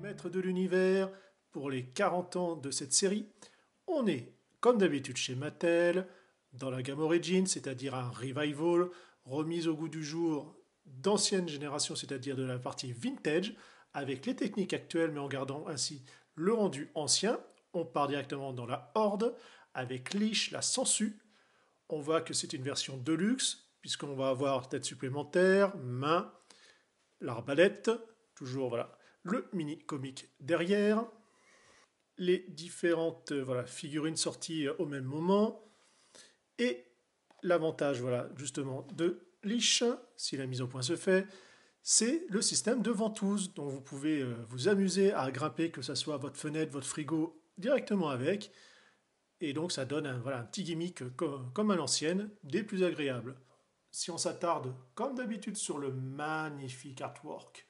Maître de l'univers, pour les 40 ans de cette série, on est, comme d'habitude chez Mattel, dans la gamme Origins, c'est-à-dire un revival, remise au goût du jour d'anciennes générations, c'est-à-dire de la partie vintage, avec les techniques actuelles, mais en gardant ainsi le rendu ancien. On part directement dans la Horde, avec Lich, la sangsue. On voit que c'est une version deluxe, puisqu'on va avoir tête supplémentaire, main, l'arbalète, toujours voilà, le mini comic derrière, les différentes voilà, figurines sorties au même moment, et l'avantage voilà, justement de Lich, si la mise au point se fait, c'est le système de ventouse, dont vous pouvez vous amuser à grimper, que ce soit votre fenêtre, votre frigo, directement avec, et donc ça donne voilà, un petit gimmick comme à l'ancienne, des plus agréables. Si on s'attarde, comme d'habitude, sur le magnifique artwork,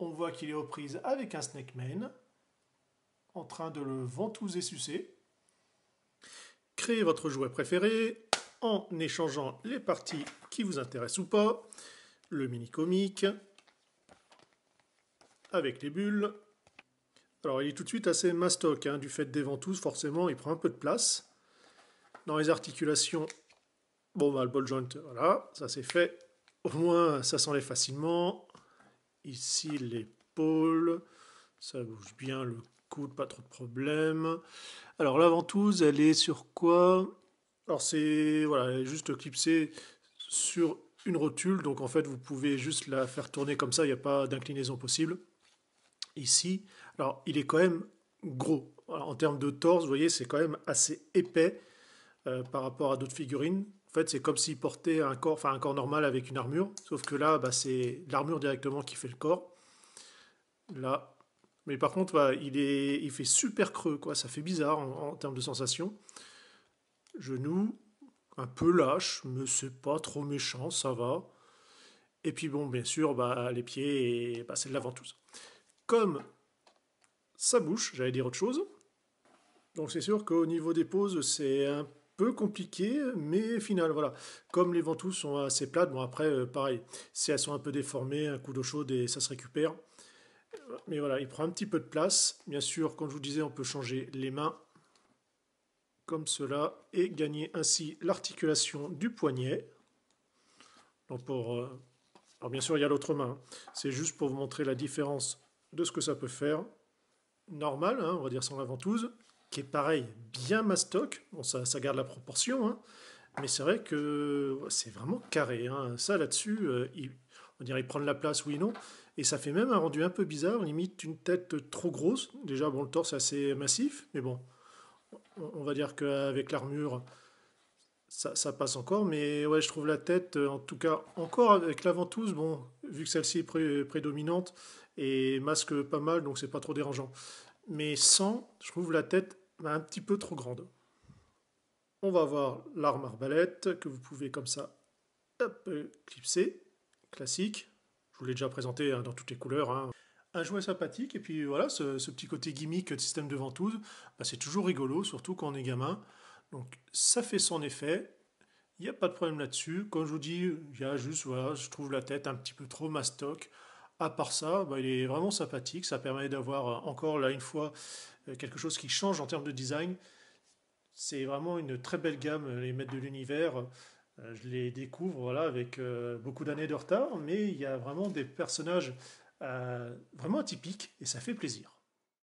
on voit qu'il est aux prises avec un Snake Man, en train de le ventouser sucer. Créez votre jouet préféré en échangeant les parties qui vous intéressent ou pas. Le mini-comic avec les bulles. Alors il est tout de suite assez mastoc, hein, du fait des ventouses, forcément il prend un peu de place. Dans les articulations, bon bah le ball joint, voilà, ça c'est fait. Au moins ça s'enlève facilement. Ici l'épaule, ça bouge bien, le coude, pas trop de problème. Alors la ventouse, elle est sur quoi? Alors c'est voilà, elle est juste clipsée sur une rotule, donc en fait vous pouvez juste la faire tourner comme ça, il n'y a pas d'inclinaison possible. Ici, alors il est quand même gros. Alors, en termes de torse, vous voyez, c'est quand même assez épais par rapport à d'autres figurines. En fait, c'est comme s'il portait un corps, enfin un corps normal avec une armure, sauf que là, bah, c'est l'armure directement qui fait le corps. Là, mais par contre, bah, il fait super creux, quoi. Ça fait bizarre en termes de sensation. Genou, un peu lâche, mais c'est pas trop méchant, ça va. Et puis bon, bien sûr, bah, les pieds, bah, c'est de la ventouse. Comme sa bouche, j'allais dire autre chose. Donc c'est sûr qu'au niveau des poses, c'est un peu compliqué, mais final, voilà. Comme les ventouses sont assez plates, bon après, pareil, si elles sont un peu déformées, un coup d'eau chaude et ça se récupère. Mais voilà, il prend un petit peu de place. Bien sûr, comme je vous disais, on peut changer les mains comme cela et gagner ainsi l'articulation du poignet. Donc alors bien sûr, il y a l'autre main. C'est juste pour vous montrer la différence de ce que ça peut faire. Normal, hein, on va dire sans la ventouse, qui est pareil, bien mastoc. Bon, ça garde la proportion, hein, mais c'est vrai que c'est vraiment carré. Hein. Ça, là-dessus, on dirait prendre la place, oui, non. Et ça fait même un rendu un peu bizarre, limite une tête trop grosse. Déjà, bon, le torse est assez massif, mais bon, on va dire qu'avec l'armure, ça passe encore. Mais ouais, je trouve la tête, en tout cas, encore avec la ventouse, bon, vu que celle-ci est prédominante et masque pas mal, donc c'est pas trop dérangeant. Mais sans, je trouve la tête un petit peu trop grande. On va avoir l'arme arbalète que vous pouvez comme ça hop, clipser, classique. Je vous l'ai déjà présenté hein, dans toutes les couleurs. Hein. Un jouet sympathique et puis voilà, ce petit côté gimmick de système de ventouse, bah, c'est toujours rigolo, surtout quand on est gamin. Donc ça fait son effet, il n'y a pas de problème là-dessus. Comme je vous dis, il y a juste, voilà, je trouve la tête un petit peu trop mastoc. À part ça, bah, il est vraiment sympathique. Ça permet d'avoir encore là une fois quelque chose qui change en termes de design. C'est vraiment une très belle gamme, les maîtres de l'univers. Je les découvre voilà, avec beaucoup d'années de retard, mais il y a vraiment des personnages vraiment atypiques et ça fait plaisir.